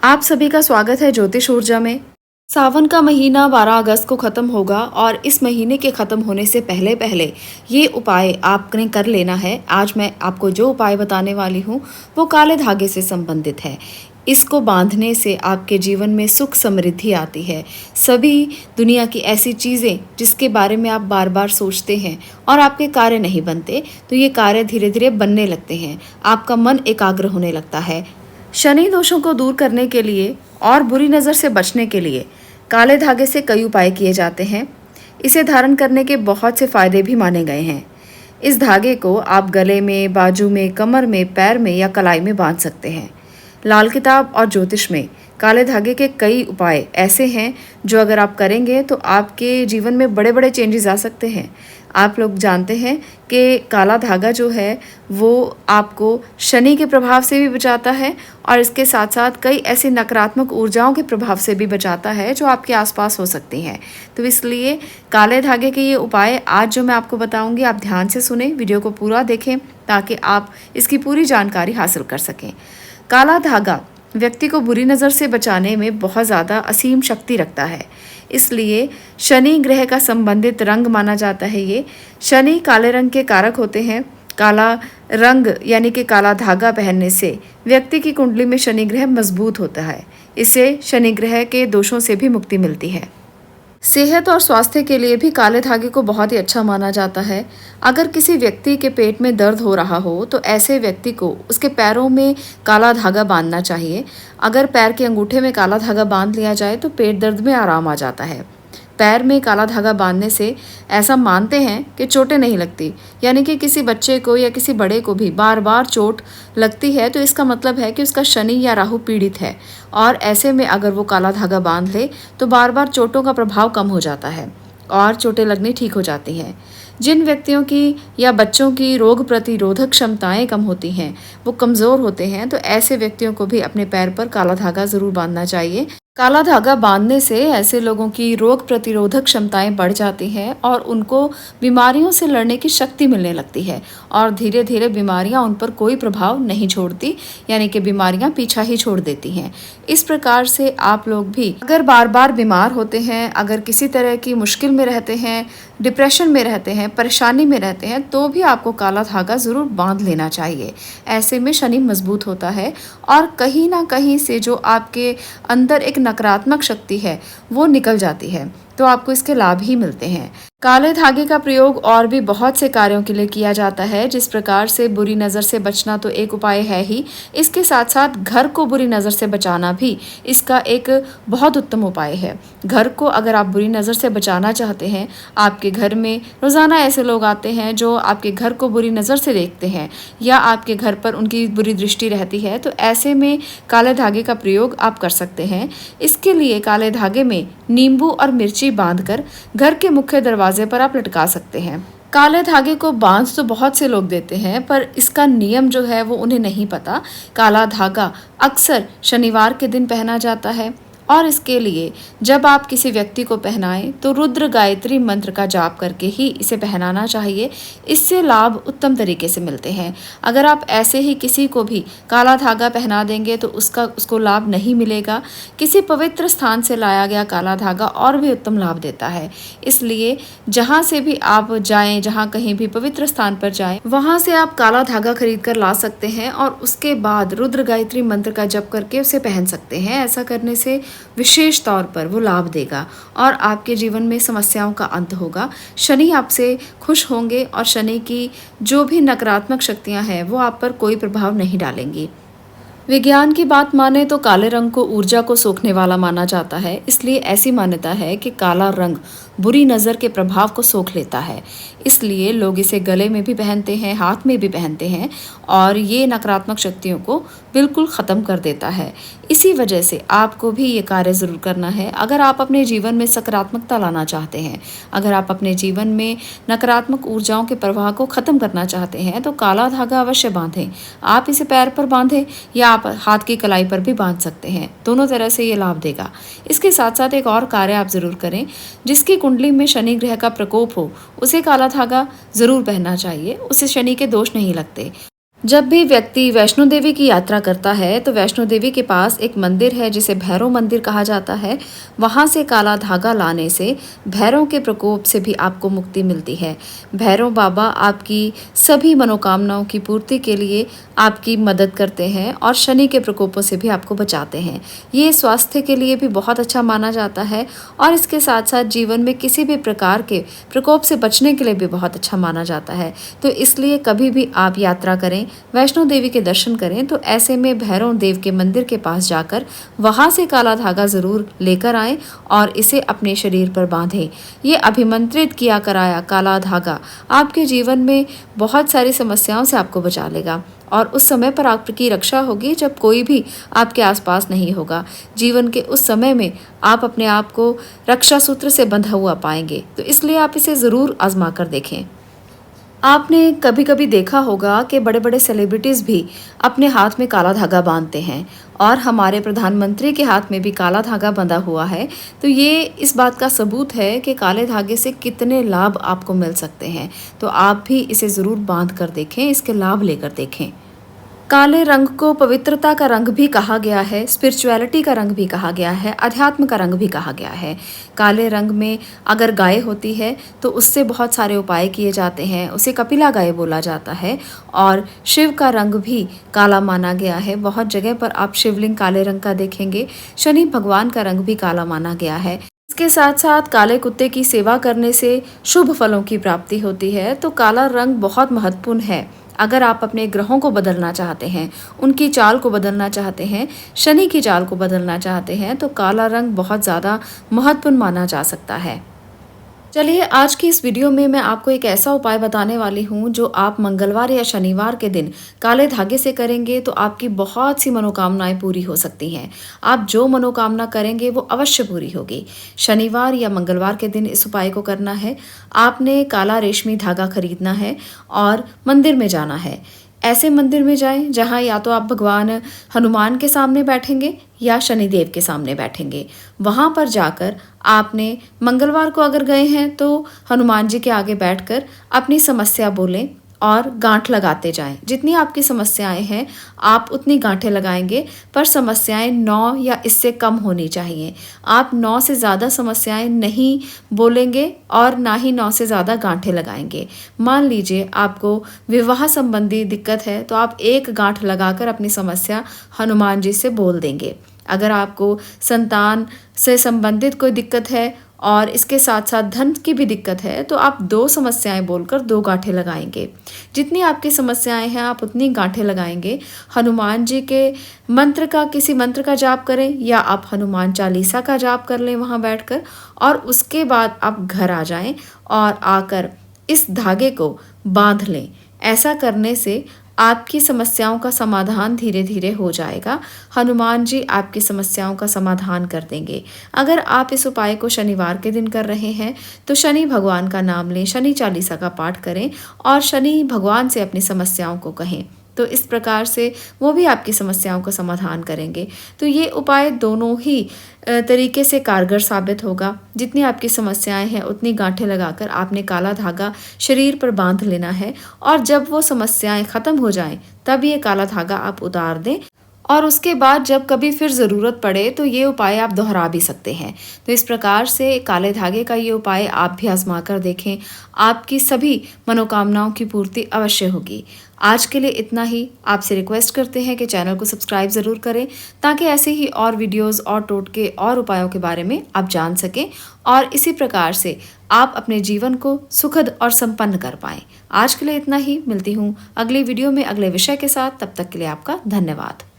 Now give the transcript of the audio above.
आप सभी का स्वागत है ज्योतिष ऊर्जा में। सावन का महीना 12 अगस्त को खत्म होगा और इस महीने के खत्म होने से पहले पहले ये उपाय आपने कर लेना है। आज मैं आपको जो उपाय बताने वाली हूँ वो काले धागे से संबंधित है। इसको बांधने से आपके जीवन में सुख समृद्धि आती है। सभी दुनिया की ऐसी चीज़ें जिसके बारे में आप बार बार सोचते हैं और आपके कार्य नहीं बनते, तो ये कार्य धीरे धीरे बनने लगते हैं। आपका मन एकाग्र होने लगता है। शनि दोषों को दूर करने के लिए और बुरी नज़र से बचने के लिए काले धागे से कई उपाय किए जाते हैं। इसे धारण करने के बहुत से फायदे भी माने गए हैं। इस धागे को आप गले में, बाजू में, कमर में, पैर में या कलाई में बांध सकते हैं। लाल किताब और ज्योतिष में काले धागे के कई उपाय ऐसे हैं जो अगर आप करेंगे तो आपके जीवन में बड़े बड़े चेंजेस आ सकते हैं। आप लोग जानते हैं कि काला धागा जो है वो आपको शनि के प्रभाव से भी बचाता है और इसके साथ साथ कई ऐसी नकारात्मक ऊर्जाओं के प्रभाव से भी बचाता है जो आपके आसपास हो सकती हैं। तो इसलिए काले धागे के ये उपाय आज जो मैं आपको बताऊंगी, आप ध्यान से सुने, वीडियो को पूरा देखें ताकि आप इसकी पूरी जानकारी हासिल कर सकें। काला धागा व्यक्ति को बुरी नज़र से बचाने में बहुत ज़्यादा असीम शक्ति रखता है। इसलिए शनि ग्रह का संबंधित रंग माना जाता है। ये शनि काले रंग के कारक होते हैं। काला रंग यानी कि काला धागा पहनने से व्यक्ति की कुंडली में शनि ग्रह मजबूत होता है। इससे शनि ग्रह के दोषों से भी मुक्ति मिलती है। सेहत और स्वास्थ्य के लिए भी काले धागे को बहुत ही अच्छा माना जाता है। अगर किसी व्यक्ति के पेट में दर्द हो रहा हो तो ऐसे व्यक्ति को उसके पैरों में काला धागा बांधना चाहिए। अगर पैर के अंगूठे में काला धागा बांध लिया जाए तो पेट दर्द में आराम आ जाता है। पैर में काला धागा बांधने से ऐसा मानते हैं कि चोटें नहीं लगती, यानी कि किसी बच्चे को या किसी बड़े को भी बार बार चोट लगती है तो इसका मतलब है कि उसका शनि या राहु पीड़ित है और ऐसे में अगर वो काला धागा बांध ले तो बार बार चोटों का प्रभाव कम हो जाता है और चोटें लगनी ठीक हो जाती हैं। जिन व्यक्तियों की या बच्चों की रोग प्रतिरोधक क्षमताएं कम होती हैं, वो कमज़ोर होते हैं, तो ऐसे व्यक्तियों को भी अपने पैर पर काला धागा ज़रूर बांधना चाहिए। काला धागा बांधने से ऐसे लोगों की रोग प्रतिरोधक क्षमताएं बढ़ जाती हैं और उनको बीमारियों से लड़ने की शक्ति मिलने लगती है और धीरे धीरे बीमारियां उन पर कोई प्रभाव नहीं छोड़ती, यानी कि बीमारियां पीछा ही छोड़ देती हैं। इस प्रकार से आप लोग भी अगर बार बार बीमार होते हैं, अगर किसी तरह की मुश्किल में रहते हैं, डिप्रेशन में रहते हैं, परेशानी में रहते हैं, तो भी आपको काला धागा ज़रूर बांध लेना चाहिए। ऐसे में शनि मजबूत होता है और कहीं ना कहीं से जो आपके अंदर एक नकारात्मक शक्ति है वो निकल जाती है, तो आपको इसके लाभ ही मिलते हैं। काले धागे का प्रयोग और भी बहुत से कार्यों के लिए किया जाता है। जिस प्रकार से बुरी नज़र से बचना तो एक उपाय है ही, इसके साथ साथ घर को बुरी नज़र से बचाना भी इसका एक बहुत उत्तम उपाय है। घर को अगर आप बुरी नज़र से बचाना चाहते हैं, आपके घर में रोज़ाना ऐसे लोग आते हैं जो आपके घर को बुरी नज़र से देखते हैं या आपके घर पर उनकी बुरी दृष्टि रहती है, तो ऐसे में काले धागे का प्रयोग आप कर सकते हैं। इसके लिए काले धागे में नींबू और मिर्ची बांधकर घर के मुख्य दरवाजे पर आप लटका सकते हैं। काले धागे को बांध तो बहुत से लोग देते हैं, पर इसका नियम जो है वो उन्हें नहीं पता। काला धागा अक्सर शनिवार के दिन पहना जाता है और इसके लिए जब आप किसी व्यक्ति को पहनाएं तो रुद्र गायत्री मंत्र का जाप करके ही इसे पहनाना चाहिए। इससे लाभ उत्तम तरीके से मिलते हैं। अगर आप ऐसे ही किसी को भी काला धागा पहना देंगे तो उसको लाभ नहीं मिलेगा। किसी पवित्र स्थान से लाया गया काला धागा और भी उत्तम लाभ देता है। इसलिए जहाँ से भी आप जाएं, जहाँ कहीं भी पवित्र स्थान पर जाएं, वहाँ से आप काला धागा खरीद कर ला सकते हैं और उसके बाद रुद्र गायत्री मंत्र का जप करके उसे पहन सकते हैं। ऐसा करने से विशेष तौर पर वो लाभ देगा और आपके जीवन में समस्याओं का अंत होगा। शनि आपसे खुश होंगे और शनि की जो भी नकारात्मक शक्तियां हैं वो आप पर कोई प्रभाव नहीं डालेंगी। विज्ञान की बात माने तो काले रंग को ऊर्जा को सोखने वाला माना जाता है। इसलिए ऐसी मान्यता है कि काला रंग बुरी नज़र के प्रभाव को सोख लेता है। इसलिए लोग इसे गले में भी पहनते हैं, हाथ में भी पहनते हैं और ये नकारात्मक शक्तियों को बिल्कुल ख़त्म कर देता है। इसी वजह से आपको भी ये कार्य ज़रूर करना है। अगर आप अपने जीवन में सकारात्मकता लाना चाहते हैं, अगर आप अपने जीवन में नकारात्मक ऊर्जाओं के प्रवाह को ख़त्म करना चाहते हैं, तो काला धागा अवश्य बांधें। आप इसे पैर पर बांधें या आप हाथ की कलाई पर भी बांध सकते हैं। दोनों तरह से ये लाभ देगा। इसके साथ साथ एक और कार्य आप ज़रूर करें। जिसकी कुंडली में शनि ग्रह का प्रकोप हो उसे काला धागा ज़रूर पहनना चाहिए। उसे शनि के दोष नहीं लगते। जब भी व्यक्ति वैष्णो देवी की यात्रा करता है तो वैष्णो देवी के पास एक मंदिर है जिसे भैरव मंदिर कहा जाता है। वहां से काला धागा लाने से भैरव के प्रकोप से भी आपको मुक्ति मिलती है। भैरव बाबा आपकी सभी मनोकामनाओं की पूर्ति के लिए आपकी मदद करते हैं और शनि के प्रकोपों से भी आपको बचाते हैं। ये स्वास्थ्य के लिए भी बहुत अच्छा माना जाता है और इसके साथ साथ जीवन में किसी भी प्रकार के प्रकोप से बचने के लिए भी बहुत अच्छा माना जाता है। तो इसलिए कभी भी आप यात्रा करें, वैष्णो देवी के दर्शन करें तो ऐसे में भैरव देव के मंदिर के पास जाकर वहां से काला धागा जरूर लेकर आएं और इसे अपने शरीर पर बांधें। ये अभिमंत्रित किया कराया काला धागा आपके जीवन में बहुत सारी समस्याओं से आपको बचा लेगा और उस समय पर आपकी रक्षा होगी जब कोई भी आपके आसपास नहीं होगा। जीवन के उस समय में आप अपने आप को रक्षा सूत्र से बंधा हुआ पाएंगे। तो इसलिए आप इसे ज़रूर आजमा कर देखें। आपने कभी कभी देखा होगा कि बड़े बड़े सेलिब्रिटीज़ भी अपने हाथ में काला धागा बांधते हैं और हमारे प्रधानमंत्री के हाथ में भी काला धागा बंधा हुआ है। तो ये इस बात का सबूत है कि काले धागे से कितने लाभ आपको मिल सकते हैं। तो आप भी इसे ज़रूर बांध कर देखें, इसके लाभ लेकर देखें। काले रंग को पवित्रता का रंग भी कहा गया है, स्पिरिचुअलिटी का रंग भी कहा गया है, अध्यात्म का रंग भी कहा गया है। काले रंग में अगर गाय होती है तो उससे बहुत सारे उपाय किए जाते हैं, उसे कपिला गाय बोला जाता है। और शिव का रंग भी काला माना गया है, बहुत जगह पर आप शिवलिंग काले रंग का देखेंगे। शनि भगवान का रंग भी काला माना गया है। इसके साथ साथ काले कुत्ते की सेवा करने से शुभ फलों की प्राप्ति होती है। तो काला रंग बहुत महत्वपूर्ण है। अगर आप अपने ग्रहों को बदलना चाहते हैं, उनकी चाल को बदलना चाहते हैं, शनि की चाल को बदलना चाहते हैं तो काला रंग बहुत ज़्यादा महत्वपूर्ण माना जा सकता है। चलिए आज की इस वीडियो में मैं आपको एक ऐसा उपाय बताने वाली हूँ जो आप मंगलवार या शनिवार के दिन काले धागे से करेंगे तो आपकी बहुत सी मनोकामनाएं पूरी हो सकती हैं। आप जो मनोकामना करेंगे वो अवश्य पूरी होगी। शनिवार या मंगलवार के दिन इस उपाय को करना है। आपने काला रेशमी धागा खरीदना है और मंदिर में जाना है। ऐसे मंदिर में जाएं जहां या तो आप भगवान हनुमान के सामने बैठेंगे या शनिदेव के सामने बैठेंगे। वहां पर जाकर आपने मंगलवार को अगर गए हैं तो हनुमान जी के आगे बैठकर अपनी समस्या बोलें और गांठ लगाते जाएं। जितनी आपकी समस्याएं हैं आप उतनी गांठें लगाएंगे, पर समस्याएं 9 या इससे कम होनी चाहिए। आप 9 से ज़्यादा समस्याएं नहीं बोलेंगे और ना ही 9 से ज़्यादा गांठें लगाएंगे। मान लीजिए आपको विवाह संबंधी दिक्कत है तो आप एक गांठ लगाकर अपनी समस्या हनुमान जी से बोल देंगे। अगर आपको संतान से संबंधित कोई दिक्कत है और इसके साथ साथ धन की भी दिक्कत है तो आप 2 समस्याएं बोलकर 2 गांठें लगाएंगे। जितनी आपकी समस्याएं हैं आप उतनी गांठें लगाएंगे। हनुमान जी के मंत्र का, किसी मंत्र का जाप करें या आप हनुमान चालीसा का जाप कर लें वहां बैठकर, और उसके बाद आप घर आ जाएं और आकर इस धागे को बांध लें। ऐसा करने से आपकी समस्याओं का समाधान धीरे धीरे हो जाएगा। हनुमान जी आपकी समस्याओं का समाधान कर देंगे। अगर आप इस उपाय को शनिवार के दिन कर रहे हैं तो शनि भगवान का नाम लें, शनि चालीसा का पाठ करें और शनि भगवान से अपनी समस्याओं को कहें। तो इस प्रकार से वो भी आपकी समस्याओं का समाधान करेंगे। तो ये उपाय दोनों ही तरीके से कारगर साबित होगा। जितनी आपकी समस्याएं हैं उतनी गांठें लगाकर आपने काला धागा शरीर पर बांध लेना है और जब वो समस्याएं ख़त्म हो जाएं तब ये काला धागा आप उतार दें और उसके बाद जब कभी फिर ज़रूरत पड़े तो ये उपाय आप दोहरा भी सकते हैं। तो इस प्रकार से काले धागे का ये उपाय आप भी आजमा कर देखें, आपकी सभी मनोकामनाओं की पूर्ति अवश्य होगी। आज के लिए इतना ही। आपसे रिक्वेस्ट करते हैं कि चैनल को सब्सक्राइब ज़रूर करें ताकि ऐसे ही और वीडियोस और टोटके और उपायों के बारे में आप जान सकें और इसी प्रकार से आप अपने जीवन को सुखद और संपन्न कर पाएँ। आज के लिए इतना ही। मिलती हूँ अगली वीडियो में अगले विषय के साथ। तब तक के लिए आपका धन्यवाद।